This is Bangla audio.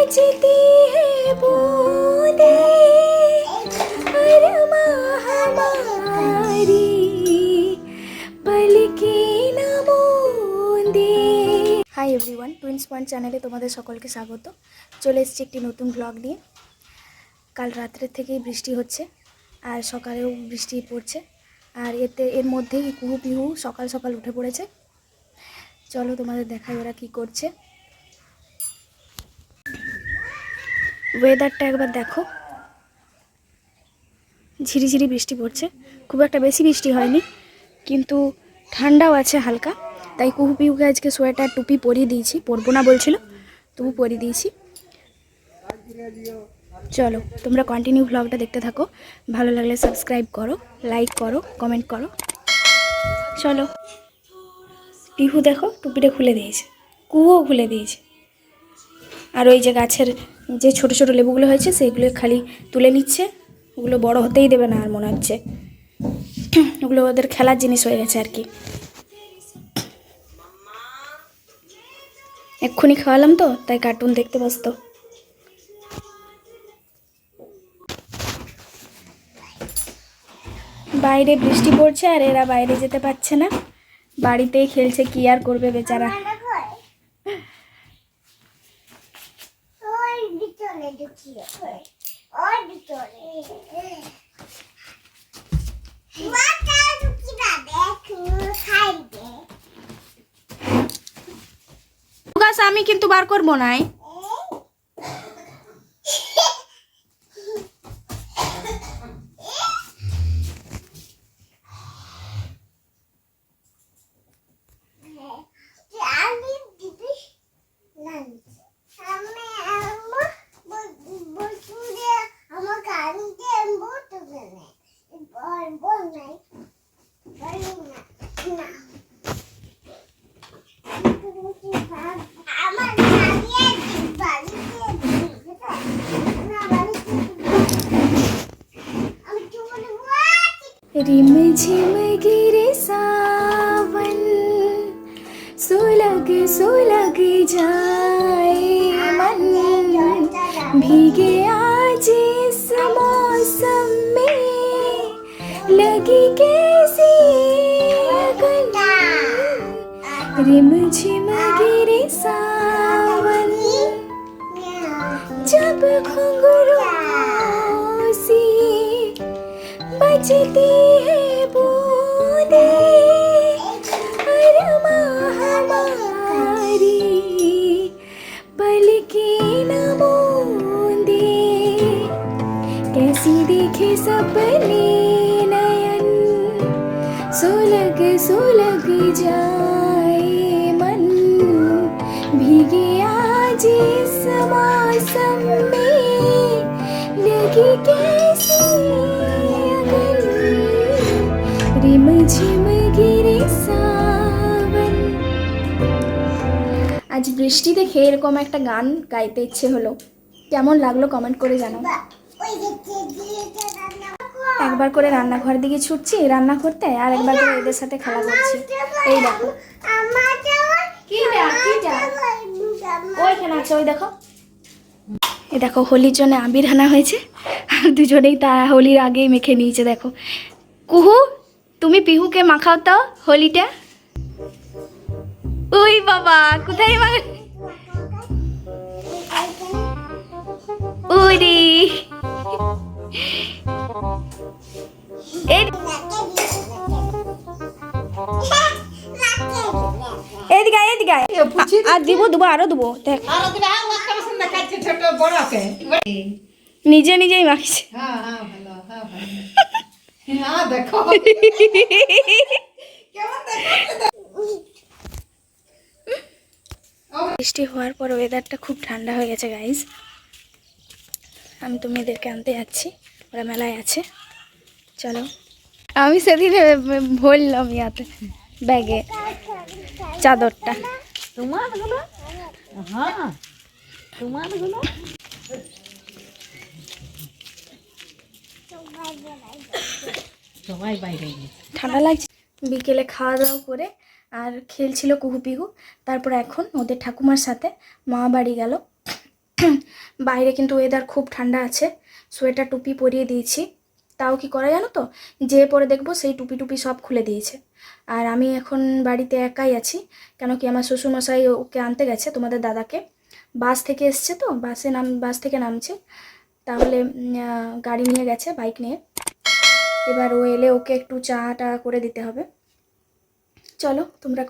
बजती है बूंदे अरमा हमारी पलके न मूंदे। हाई एवरीवन, টুইন্স পয়েন্ট চ্যানেলে তোমাদের সকলকে স্বাগত। চলে এসেছি একটি নতুন ব্লগ নিয়ে। কাল রাত্রের থেকেই বৃষ্টি হচ্ছে আর সকালেও বৃষ্টি পড়ছে, আর এর মধ্যেই কুহু পিহু সকাল সকাল উঠে পড়েছে। চলো তোমাদের দেখাই ওরা কি করছে। ওয়েদারটা একবার দেখো, ঝিরিঝিরি বৃষ্টি পড়ছে, খুব একটা বেশি বৃষ্টি হয়নি কিন্তু ঠান্ডাও আছে হালকা। তাই কুহু পিহুকে আজকে সোয়েটার টুপি পরিয়ে দিয়েছি, পরবো না বলছিল তবু পরিয়ে দিয়েছি। চলো তোমরা কন্টিনিউ ব্লগটা দেখতে থাকো, ভালো লাগলে সাবস্ক্রাইব করো, লাইক করো, কমেন্ট করো। চলো, পিহু দেখো টুপিটা খুলে দিয়েছে, কুহুও খুলে দিয়েছে। আর ওই যে গাছের যে ছোট ছোট লেবুগুলো হয়েছে সেইগুলো খালি তুলে নিচ্ছে, ওগুলো বড় হতেই দেবে না আর মনে হচ্ছে। ওগুলো ওদের খেলার জিনিস হয়ে গেছে আর কি। এক্ষুনি খাওয়ালাম তো তাই কার্টুন দেখতে ব্যস্ত। বাইরে বৃষ্টি পড়ছে আর এরা বাইরে যেতে পারছে না, বাড়িতেই খেলছে, কি আর করবে বেচারা। আমি কিন্তু বার করবো না। रिम झिम गिरे सावन, सुलग सुलग जाए मन, भीगे आज इस मौसम में लगी कैसी अगन। रिम झिम गिरे सावन, जब घुंघरू सी बजती है बूंदे अरमा हमारी पलके न मूंदे। कैसी देखे सपने नयन, सुलग सुलग जाए मन, भीगे आज इस मौसम में लगी कैसी रिम झिम गिरे सावन। आज বৃষ্টি দেখে এরকম একটা গান গাইতে ইচ্ছে হলো, কেমন লাগলো কমেন্ট করে জানাও। একবার করে রান্নাঘর দিকে ছুটছি রান্না করতে, আর একবার করে এদের সাথে খেলা করছি। এই দেখো ওইখানে আছে, ওই দেখো। এই দেখো হোলির জন্য আবির আনা হয়েছে, আর দুজনেই তা হোলির আগেই মেখে নিয়েছে। দেখো কুহু, তুমি পিহুকে মাখাও তো হোলিটা। ওই বাবা কোথায় ওরে এদিকে এদিকে আর দিব দেবো, আরো দেবো। দেখ নিজে নিজেই মাখছে। বৃষ্টি হওয়ার পর ওয়েদারটা খুব ঠান্ডা হয়ে গেছে গাইজ। আমি তো মেয়েদেরকে আনতে যাচ্ছি, ওরা মেলায় আছে। চলো, আমি সেদিন ভরলাম ইয়াতে ব্যাগে চাদরটা। ঠান্ডা লাগছে। বিকেলে খাওয়া দাওয়া করে আর খেলছিল কুহু পিহু। তারপর এখন ওদের ঠাকুমার সাথে মা বাড়ি গেল। বাইরে কিন্তু ওয়েদার খুব ঠান্ডা আছে, সোয়েটার টুপি পরিয়ে দিয়েছি। তাও কি করা জানো তো, যে পরে দেখবো সেই টুপি টুপি সব খুলে দিয়েছে। আর আমি এখন বাড়িতে একাই আছি, কেন কি আমার শ্বশুরমশাই ওকে আনতে গেছে, তোমাদের দাদাকে। বাস থেকে এসছে তো, বাস থেকে নামছে, তাহলে গাড়ি নিয়ে গেছে, বাইক নিয়ে। এবার ও এলে ওকে একটু চা টা করে দিতে হবে। চলো তোমরা